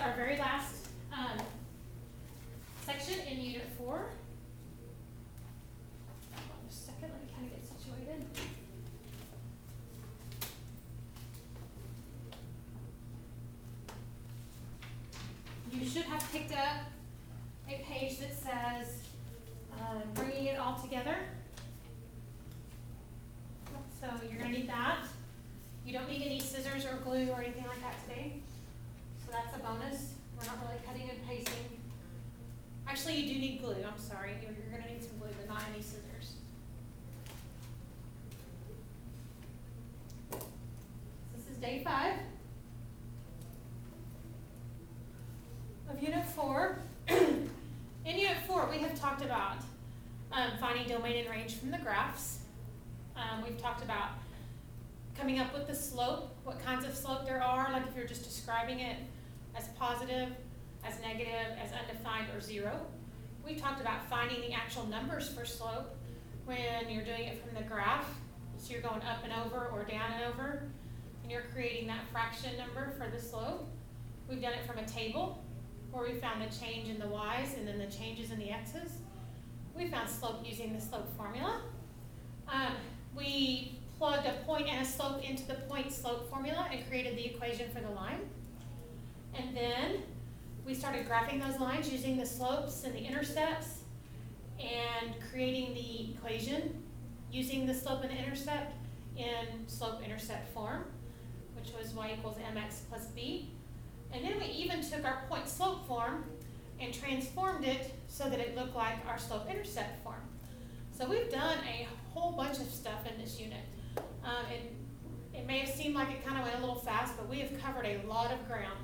our very last section in Unit 4. Hold on just a second, let me kind of get situated. You should have picked up a page that says bringing it all together. So you're going to need that. You don't need any scissors or glue or anything like that today. So that's a bonus. We're not really cutting and pasting. Actually, you do need glue. I'm sorry. You're going to need some glue, but not any scissors. This is day 5 of Unit 4. In Unit 4, we have talked about finding domain and range from the graphs. We've talked about coming up with the slope, what kinds of slope there are, like if you're just describing it as positive, as negative, as undefined, or 0. We've talked about finding the actual numbers for slope when you're doing it from the graph. So you're going up and over or down and over, and you're creating that fraction number for the slope. We've done it from a table, where we found the change in the y's and then the changes in the x's. We found slope using the slope formula. We plugged a point and a slope into the point-slope formula and created the equation for the line. And then we started graphing those lines using the slopes and the intercepts and creating the equation using the slope and the intercept in slope-intercept form, which was y equals mx plus b. And then we even took our point-slope form and transformed it so that it looked like our slope-intercept form. So we've done a whole bunch of stuff in this unit. It may have seemed like it kind of went a little fast, but we have covered a lot of ground.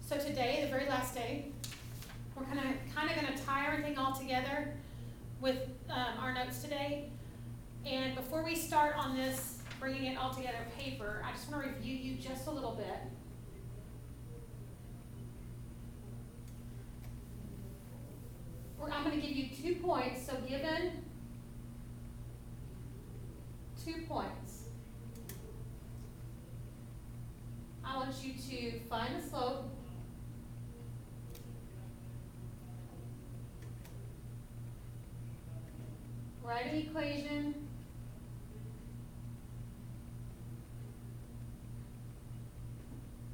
So today, the very last day, we're kind of going to tie everything all together with our notes today. And before we start on this, bringing it all together paper, I just want to review you just a little bit. I'm going to give you 2 points. So given 2 points, I want you to find the slope, write an equation,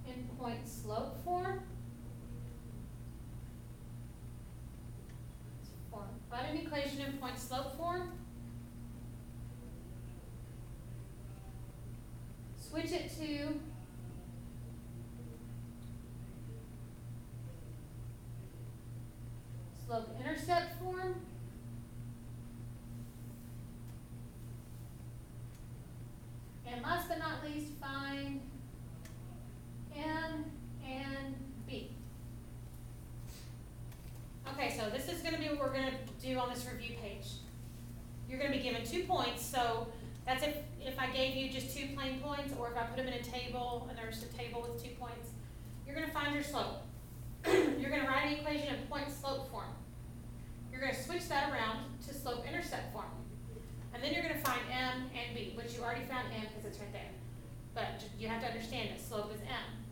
in point-slope form. Write an equation in point-slope form. Switch it to slope-intercept form. And last but not least, find M and B. Okay, so this is going to be what we're going to do on this review page. You're going to be given 2 points, so that's if I gave you just 2 plain points, or if I put them in a table and there's a table with 2 points. You're going to find your slope. You're going to write an equation in point-slope form. You're going to switch that around to slope-intercept form. And then you're going to find M and B, which you already found M because it's right there. But you have to understand that slope is M,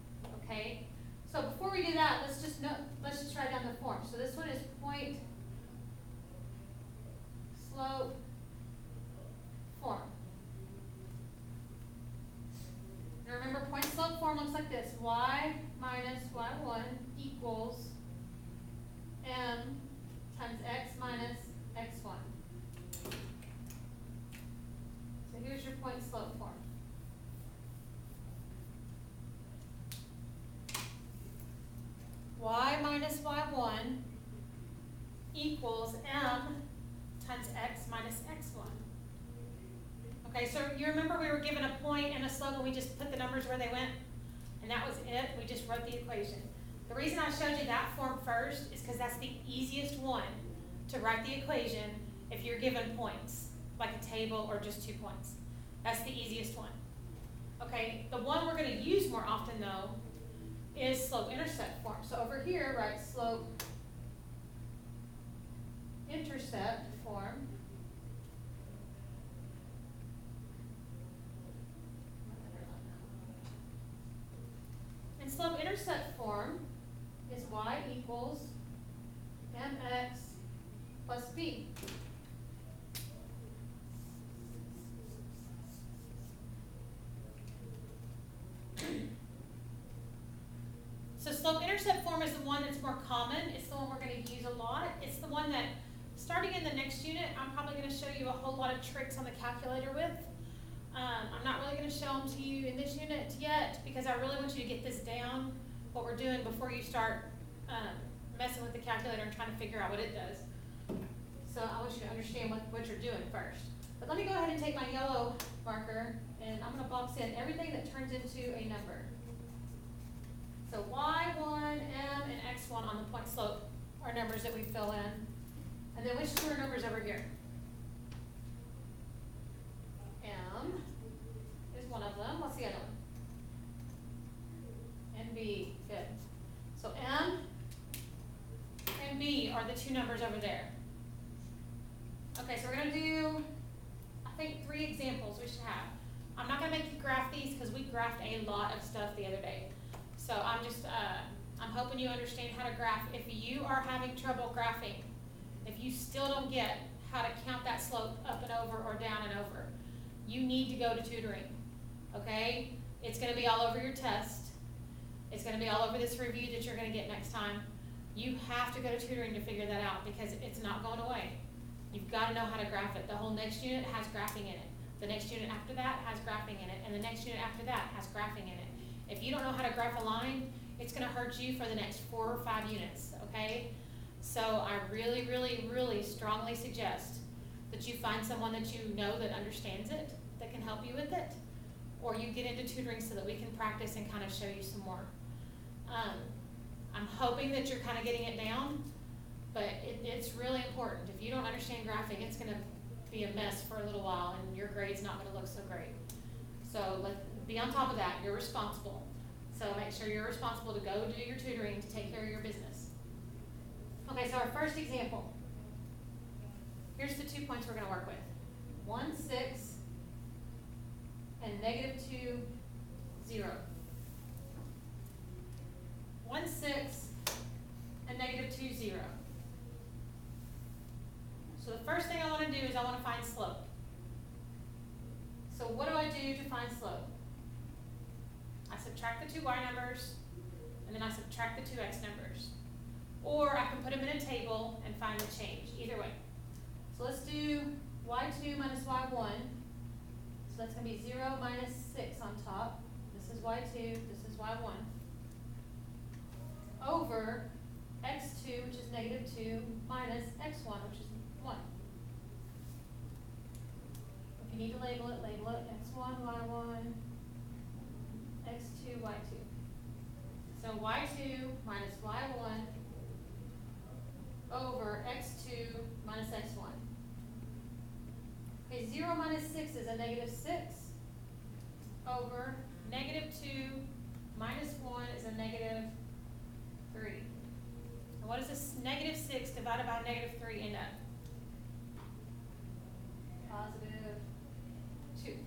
okay? So before we do that, let's just write down the form. So this one is point slope form. Now remember, point slope form looks like this: y minus y1 equals m times x minus x1. So here's your point slope form. Y minus y1 equals m times x minus x1. Okay, so you remember we were given a point and a slope and we just put the numbers where they went? And that was it. We just wrote the equation. The reason I showed you that form first is because that's the easiest one to write the equation if you're given points, like a table or just 2 points. That's the easiest one. Okay, the one we're going to use more often, though, is slope-intercept form. So over here, write slope-intercept form. And slope-intercept form is y equals mx plus b. So slope-intercept form is the one that's more common. It's the one we're going to use a lot. It's the one that, starting in the next unit, I'm probably going to show you a whole lot of tricks on the calculator with. I'm not really going to show them to you in this unit yet because I really want you to get this down, what we're doing, before you start messing with the calculator and trying to figure out what it does. So I want you to understand what you're doing first. But let me go ahead and take my yellow marker and I'm going to box in everything that turns into a number. So y1, m, and x1 on the point slope are numbers that we fill in. And then which two are numbers over here? M is one of them. What's the other one? And b. Good. So m and b are the two numbers over there. Okay, so we're going to do, I think, 3 examples we should have. I'm not going to make you graph these because we graphed a lot of stuff the other day. So I'm hoping you understand how to graph. If you are having trouble graphing, if you still don't get how to count that slope up and over or down and over, you need to go to tutoring, okay? It's going to be all over your test. It's going to be all over this review that you're going to get next time. You have to go to tutoring to figure that out because it's not going away. You've got to know how to graph it. The whole next unit has graphing in it. The next unit after that has graphing in it. And the next unit after that has graphing in it. If you don't know how to graph a line, it's going to hurt you for the next 4 or 5 units, okay? So I really, really, really strongly suggest that you find someone that you know that understands it, that can help you with it, or you get into tutoring so that we can practice and kind of show you some more. I'm hoping that you're kind of getting it down, but it's really important. If you don't understand graphing, it's going to be a mess for a little while and your grade's not going to look so great. So let's be on top of that. You're responsible. So make sure you're responsible to go do your tutoring to take care of your business. Okay, so our first example. Here's the 2 points we're going to work with. 1, 6, and -2, 0. 1, 6, and -2, 0. So the first thing I want to do is I want to find slope. So what do I do to find slope? I subtract the 2 y numbers, and then I subtract the 2 x numbers. Or I can put them in a table and find the change, either way. So let's do y2 minus y1. So that's going to be 0 minus 6 on top. This is y2, this is y1. Over x2, which is -2, minus x1, which is 1. If you need to label it, x1, y1, x2, y2. So y2 minus y1 over x2 minus x1. Okay, 0 minus 6 is a -6 over -2 minus 1 is a -3. And what does this -6 divided by -3 end up? +2.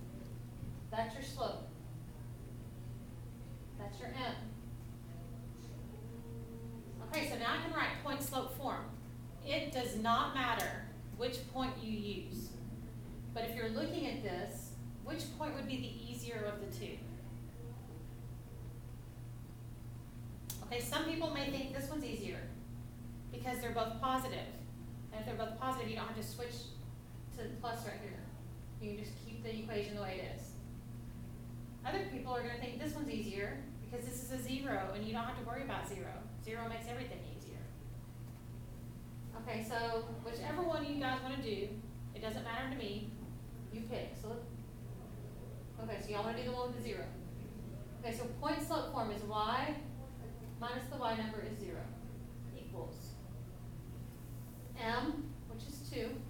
That's your slope. That's your m. Okay, so now I can write point slope form. It does not matter which point you use. But if you're looking at this, which point would be the easier of the two? Okay, some people may think this one's easier because they're both positive. And if they're both positive, you don't have to switch to the plus right here. You can just keep the equation the way it is. Other people are going to think this one's easier because this is a 0 and you don't have to worry about 0. 0 makes everything easier. Okay, so whichever one you guys want to do, it doesn't matter to me. You pick. So y'all want to do the one with the 0. Okay, so point slope form is y minus the y number is 0 equals m, which is 2,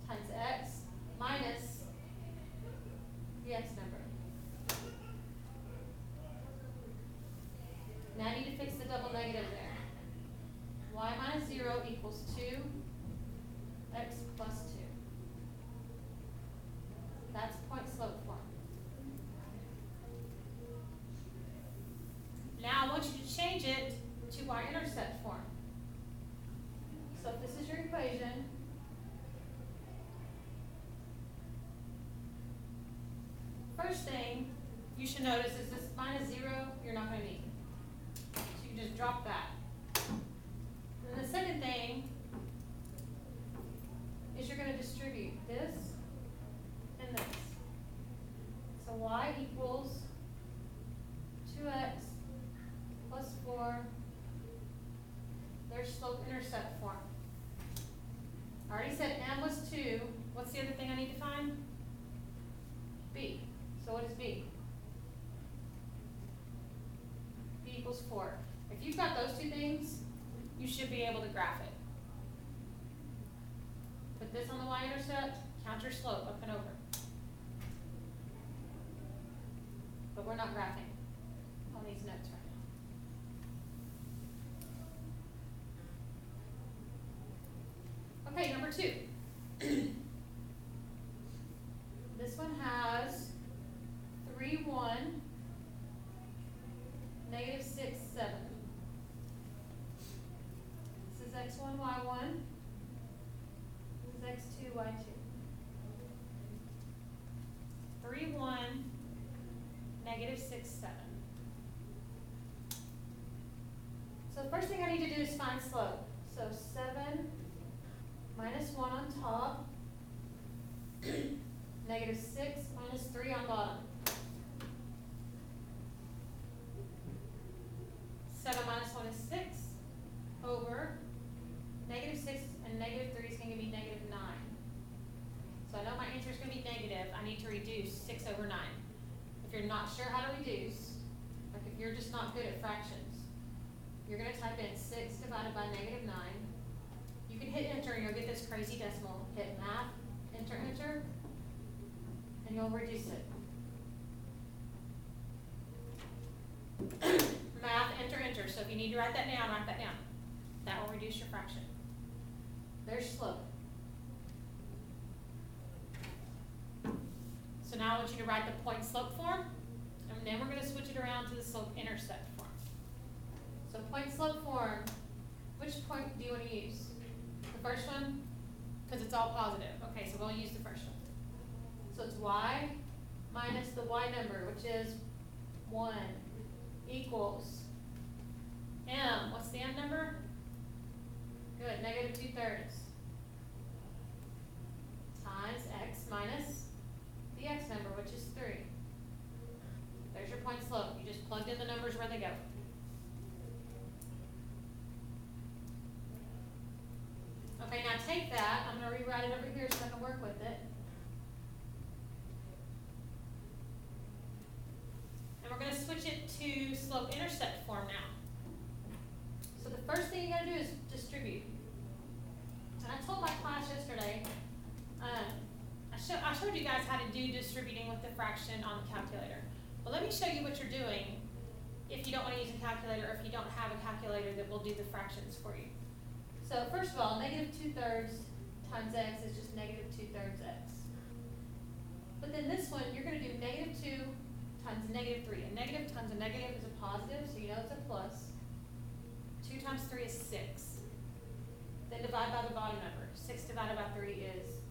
times x minus the x number. Now I need to fix the double negative there. Y minus 0 equals 2, x plus 2. That's point slope form. Now I want you to change it to y-intercept form. So if this is your equation, first thing you should notice is this minus 0 you're not going to need. So you can just drop that. And the second thing is you're going to distribute this and this. So y equals 2x plus 4. There's slope-intercept form. I already said m was 2. What's the other thing I need to find? B. So what is b? B equals 4. If you've got those two things, you should be able to graph it. Put this on the y-intercept, count your slope up and over. But we're not graphing on these notes right now. Okay, number 2. This one has 3, 1, negative 6, 7. This is x1, y1. This is x2, y2. 3, 1, negative 6, 7. So the first thing I need to do is find slope. So 7 minus 1 on top, negative 6 minus 3 on bottom. 7 minus 1 is 6 over negative 6 and negative 3 is going to be negative 9. So I know my answer is going to be negative. I need to reduce 6 over 9. If you're not sure how to reduce, like if you're just not good at fractions, you're going to type in 6 divided by negative 9. You can hit enter and you'll get this crazy decimal. Hit math, enter, enter, and you'll reduce it. Math, enter, enter. So if you need to write that down, write that down. That will reduce your fraction. There's slope. So now I want you to write the point-slope form, and then we're going to switch it around to the slope-intercept form. So point-slope form, which point do you want to use? The first one? Because it's all positive. Okay, so we'll use the first one. So it's y minus the y number, which is 1, equals m. What's the m number? Good, negative 2/3. Times x minus the x number, which is 3. There's your point slope. You just plugged in the numbers where they go. Okay, now take that. I'm going to rewrite it over here so I can work with it. And we're going to switch it to slope-intercept form now. So the first thing you got to do is distribute. And I told my class yesterday, I showed you guys how to do distributing with the fraction on the calculator. But let me show you what you're doing if you don't want to use a calculator or if you don't have a calculator that will do the fractions for you. So first of all, negative 2/3 times x is just negative 2/3 x. But then this one, you're going to do negative 2 times negative 3. A negative times a negative is a positive, so you know it's a plus. 2 times 3 is 6. Then divide by the bottom number. 6 divided by 3 is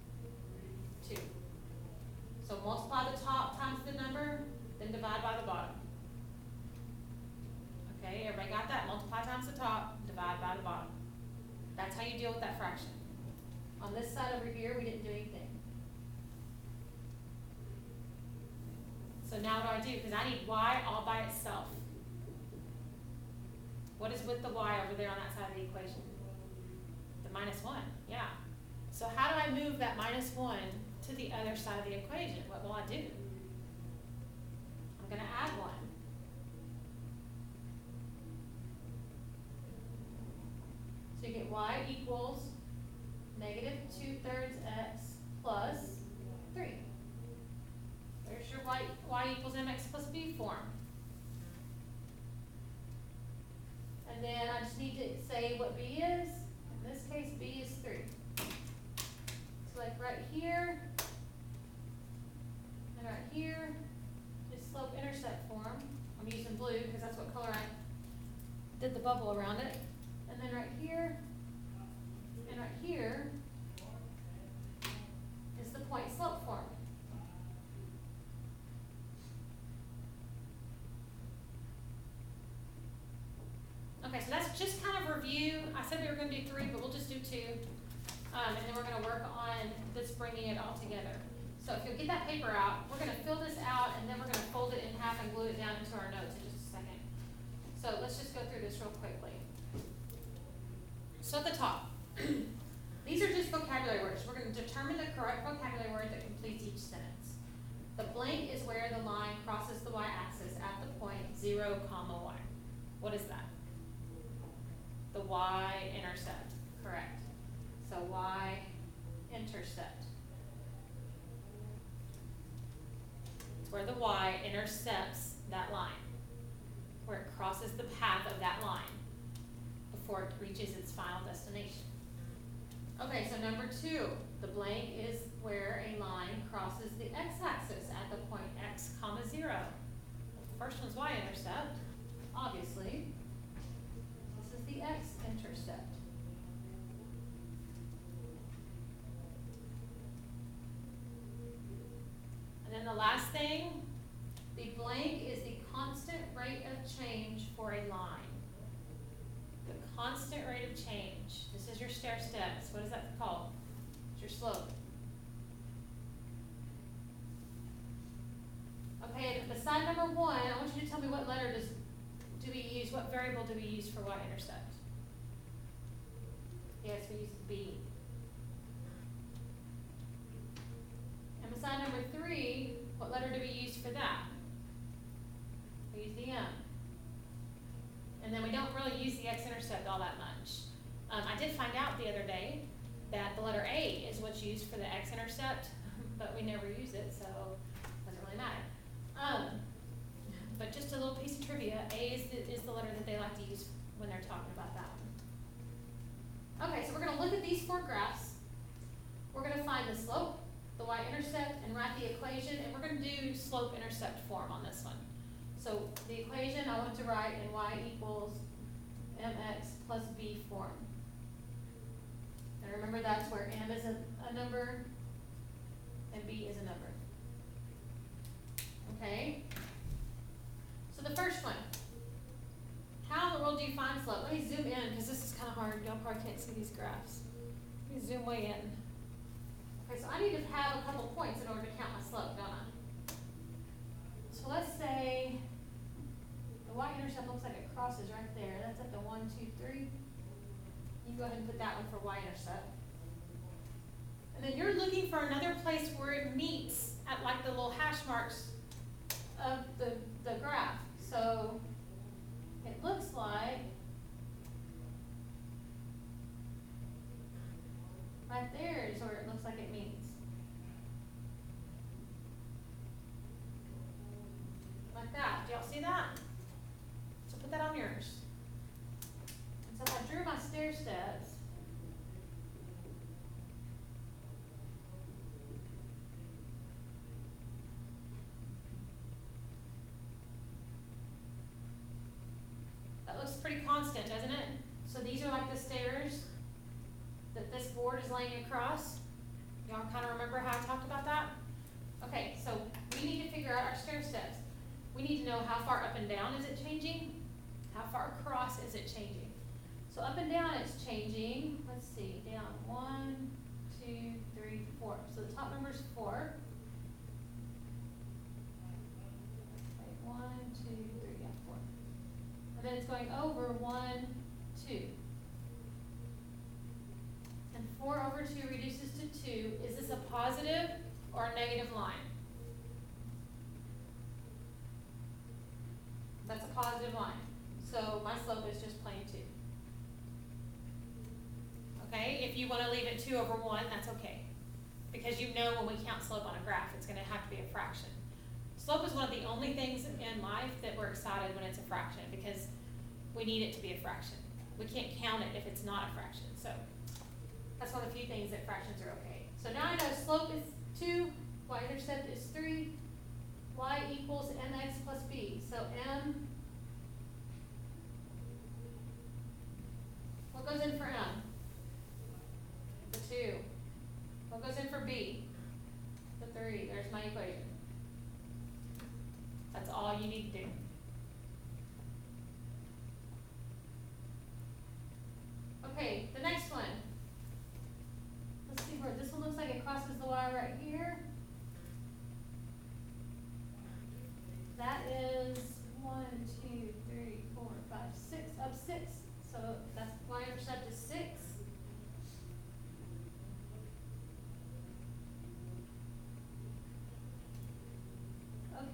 2. So multiply the top times the number, then divide by the bottom. Okay, everybody got that? Multiply times the top, divide by the bottom. That's how you deal with that fraction. On this side over here, we didn't do anything. So now what do I do? Because I need y all by itself. What is with the y over there on that side of the equation? The minus 1, yeah. So how do I move that minus 1 to the other side of the equation? What will I do? I'm going to add 1. So you get y equals negative 2/3 x plus 3. There's your y equals mx plus b form. And then I just need to say what b is. In this case, b is 3. So like right here and right here is slope-intercept form. I'm using blue because that's what color did the bubble around it. And then right here and right here is the point slope form. Okay, so that's just kind of review. I said we were going to do 3, but we'll just do 2. And then we're going to work on this bringing it all together. So if you'll get that paper out, we're going to fill this out, and then we're going to fold it in half and glue it down into our notes in just a second. So let's just go through this real quickly. So at the top, these are just vocabulary words. We're going to determine the correct vocabulary word that completes each sentence. The blank is where the line crosses the y-axis at the point 0, y. What is that? The y-intercept, correct. So y-intercept. It's where the y intercepts that line, where it crosses the path of that line before it reaches its final destination. Okay, so number 2, the blank is where a line crosses the x-axis at the point x, 0. The first one's y-intercept, obviously. This is the x-intercept. And then the last thing, the blank is the constant rate of change for a line. The constant rate of change. This is your stair steps. What is that called? It's your slope. Okay, beside number 1, I want you to tell me what letter do we use, what variable do we use for y-intercept? Yes, we use b. And beside number 3, what letter do we use for that? We use the m. And then we don't really use the x-intercept all that much. I did find out the other day that the letter A is what's used for the x-intercept, but we never use it, so it doesn't really matter. But just a little piece of trivia, A is the letter that they like to use when they're talking about that one. Okay, so we're going to look at these 4 graphs. We're going to find the slope, the y-intercept, and write the equation, and we're going to do slope-intercept form on this one. So the equation I want to write in y equals mx plus b form. And remember that's where m is a number and b is a number. Okay? So the first one, how in the world do you find slope? Let me zoom in because this is kind of hard. Y'all probably can't see these graphs. Let me zoom way in. Okay, so I need to have a couple points in order to count my slope, don't I? So let's say the y-intercept looks like it crosses right there. That's at the 1, 2, 3. You go ahead and put that one for y-intercept. And then you're looking for another place where it meets at like the little hash marks of the graph. So it looks like right there is where it looks like it meets. Like that. Do y'all see that? So put that on yours. And so if I drew my stair steps, that looks pretty constant, doesn't it? So these are like the stairs that this board is laying across. Y'all kind of remember how I talked about that? Okay, so we need to figure out our stair steps. We need to know how far up and down is it changing? How far across is it changing? So up and down it's changing, let's see, down 1, 2, 3, 4. So the top number is 4. Wait, 1, 2, 3, yeah, 4. And then it's going over 1, 2. And 4 over 2 reduces to 2. Is this a positive or a negative line? That's a positive line. So my slope is just plain 2. Okay, if you want to leave it 2 over 1, that's okay. Because you know when we count slope on a graph, it's going to have to be a fraction. Slope is one of the only things in life that we're excited when it's a fraction because we need it to be a fraction. We can't count it if it's not a fraction. So that's one of the few things that fractions are okay. So now I know slope is 2, y-intercept is 3, y equals mx plus b. So m 2, 3, 4, 5, 6, up 6. So that's y-intercept is 6.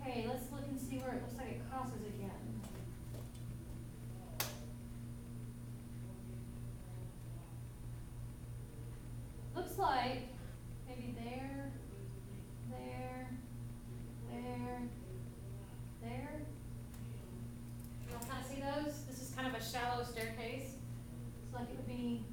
Okay, let's look and see where it looks like it crosses again. Looks like maybe there, there, there, there. You all kind of see those? This is kind of a shallow staircase. It's like it would be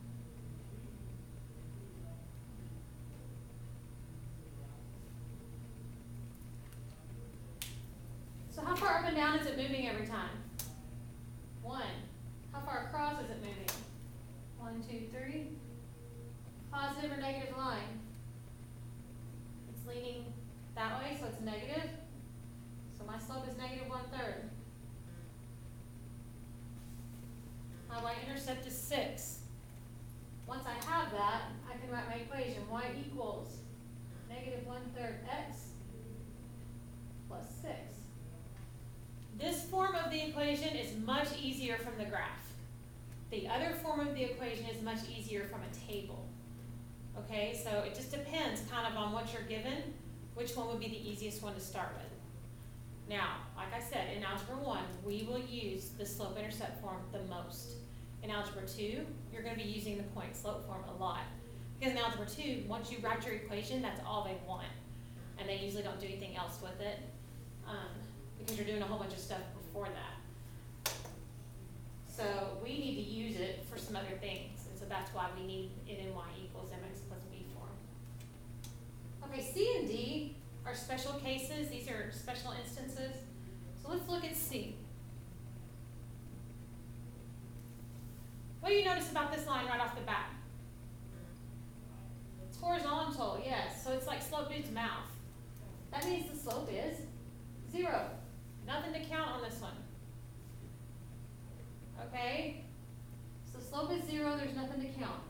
so how far up and down is it moving every time? 1. How far across is it moving? 1, 2, 3. Positive or negative line? It's leaning that way, so it's negative. So my slope is negative 1/3. My y-intercept is 6. Once I have that, I can write my equation. Y equals negative 1/3 x plus 6. This form of the equation is much easier from the graph. The other form of the equation is much easier from a table. Okay, so it just depends kind of on what you're given, which one would be the easiest one to start with. Now, like I said, in Algebra 1, we will use the slope-intercept form the most. In Algebra 2, you're going to be using the point-slope form a lot. Because in Algebra 2, once you write your equation, that's all they want. And they usually don't do anything else with it because you're doing a whole bunch of stuff before that. So we need to use it for some other things. And so that's why we need it in y equals mx plus b form. Okay, C and D are special cases. These are special instances. So let's look at C. What do you notice about this line right off the bat? It's horizontal, yes. So it's like Slope Dude's mouth. That means the slope is 0. Nothing to count on this one. Okay? So slope is 0, there's nothing to count.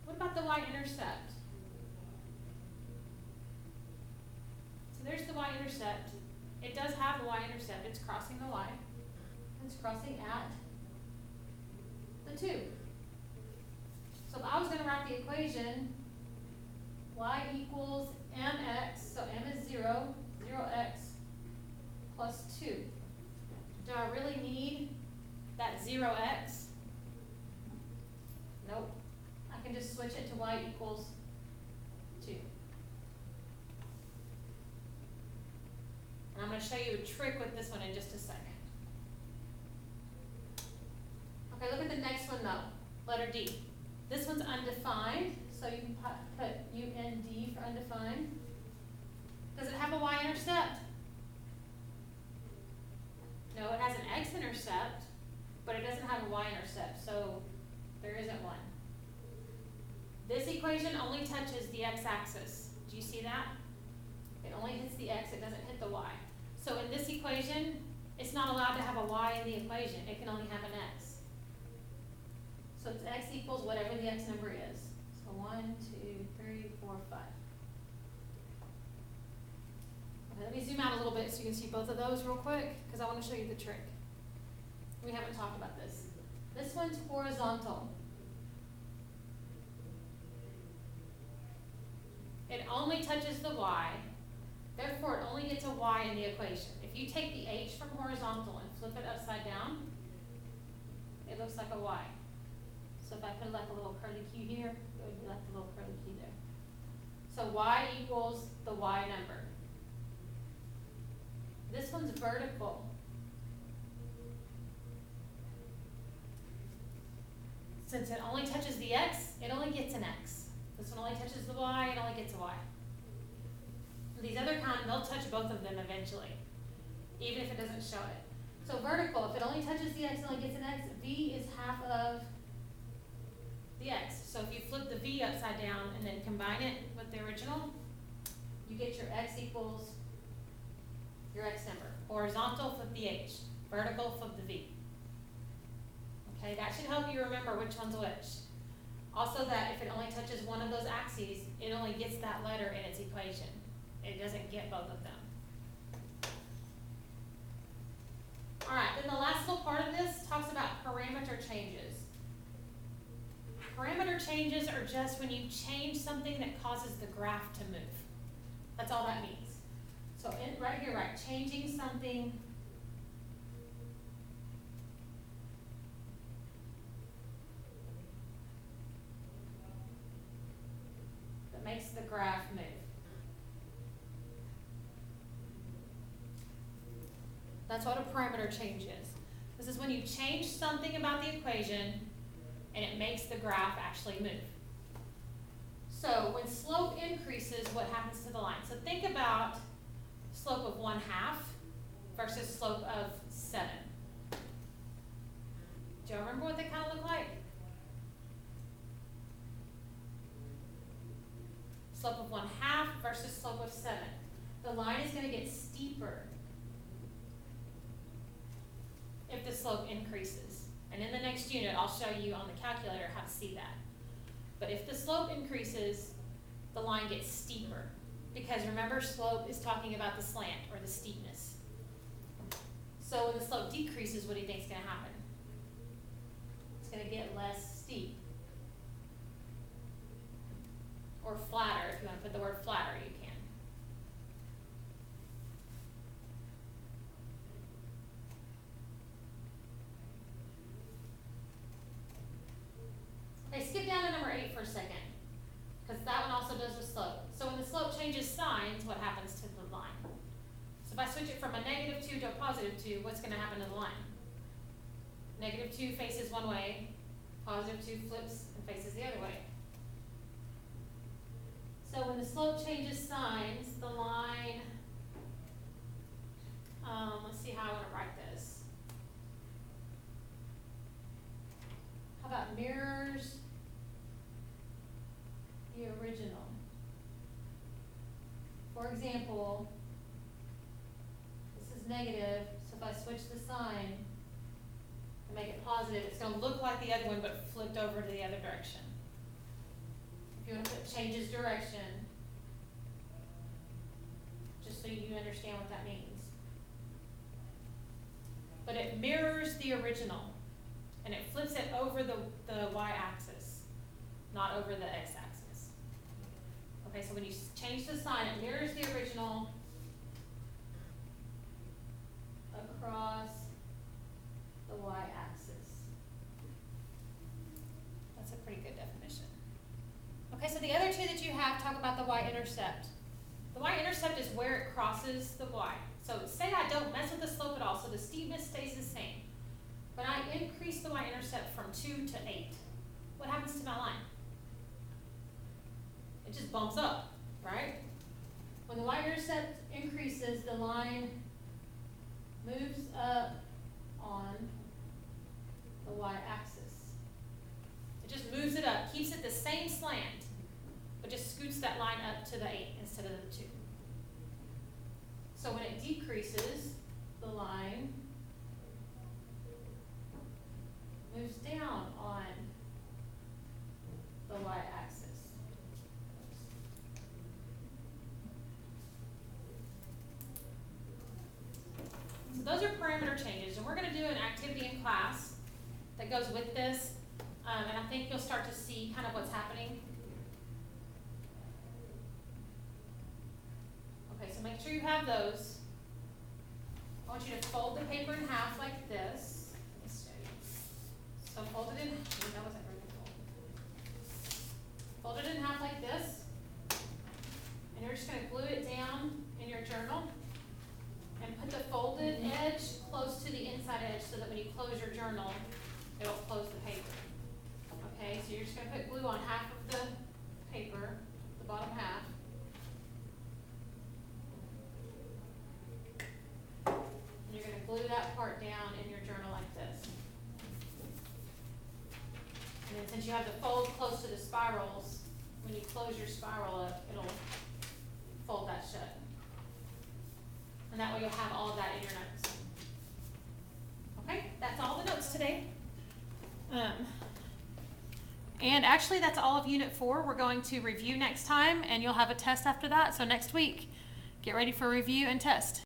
What about the y-intercept? So there's the y-intercept. It does have a y-intercept. It's crossing the y. It's crossing at the 2. So if I was going to write the equation, y equals mx, so m is 0, 0x plus 2. Do I really need that 0x? Nope. I can just switch it to y equals 2. And I'm going to show you a trick with this one in just a second. Okay, look at the next one though, letter D. This one's undefined, so you can put UND for undefined. Does it have a y-intercept? No, it has an x-intercept, but it doesn't have a y-intercept, so there isn't one. This equation only touches the x-axis. Do you see that? It only hits the x, it doesn't hit the y. So in this equation, it's not allowed to have a y in the equation. It can only have an x. So it's x equals whatever the x number is. So 1, 2, 3, 4, 5. Okay, let me zoom out a little bit so you can see both of those real quick, because I want to show you the trick. We haven't talked about this. This one's horizontal. It only touches the y, therefore it only gets a y in the equation. If you take the h from horizontal and flip it upside down, it looks like a y. So if I put like a little curly Q here, it would be like a little curly Q there. So y equals the y number. This one's vertical. Since it only touches the x, it only gets an x. This one only touches the y, it only gets a y. These other kind, they'll touch both of them eventually, even if it doesn't show it. So vertical, if it only touches the x, it only gets an x. V is half of the x. So if you flip the v upside down and then combine it with the original, you get your x equals your x number. Horizontal, flip the h. Vertical, flip the v. Okay, that should help you remember which one's which. Also that if it only touches one of those axes, it only gets that letter in its equation. It doesn't get both of them. parameter changes are just when you change something that causes the graph to move. That's all that means. So right here, right, changing something that makes the graph move. That's what a parameter change is. This is when you change something about the equation and it makes the graph actually move. So when slope increases, what happens to the line? So think about slope of 1/2 versus slope of 7. Do you remember what they kind of look like? Slope of 1/2 versus slope of 7. The line is going to get steeper if the slope increases. And in the next unit, I'll show you on the calculator how to see that. But if the slope increases, the line gets steeper. Because remember, slope is talking about the slant or the steepness. So when the slope decreases, what do you think is going to happen? It's going to get less steep. Or flatter, if you want to put the word flatter, you can. Okay, skip down to number 8 for a second, because that one also does the slope. So when the slope changes signs, what happens to the line? So if I switch it from a -2 to a +2, what's going to happen to the line? -2 faces one way, +2 flips and faces the other way. So when the slope changes signs, the line, let's see how I want to write this. How about mirrors the original? For example, this is negative, so if I switch the sign and make it positive, it's going to look like the other one but flipped over to the other direction. If you want to put changes direction, just so you understand what that means. But it mirrors the original, and it flips it over the y-axis, not over the x-axis. Okay, so when you change the sign, it mirrors the original across the y-axis. That's a pretty good definition. Okay, so the other two that you have talk about the y-intercept. The y-intercept is where it crosses the y. So say I don't mess with the slope at all, so the steepness stays the same. But I increase the y-intercept from 2 to 8. What happens to my line? It just bumps up, right? When the y-intercept increases, the line moves up on the y-axis. It just moves it up, keeps it the same slant, but just scoots that line up to the 8 instead of the 2. So when it decreases, the line moves down on the y-axis. So those are parameter changes, and we're going to do an activity in class that goes with this, and I think you'll start to see kind of what's happening. Okay, so make sure you have those. I want you to fold the paper in half like this. Let me show you. So fold it in, that wasn't really folded. Fold it in half like this, and you're just going to glue it down in your journal and put the folded edge close to the inside edge so that when you close your journal, it will close the paper. Okay, so you're just going to put glue on half of the paper, the bottom half. And you're going to glue that part down in your journal like this. And then since you have the fold close to the spirals, when you close your spiral up, it'll fold that shut. And that way you'll have all of that in your notes. Okay, that's all the notes today. And actually that's all of Unit 4. We're going to review next time, and you'll have a test after that. So next week, get ready for review and test.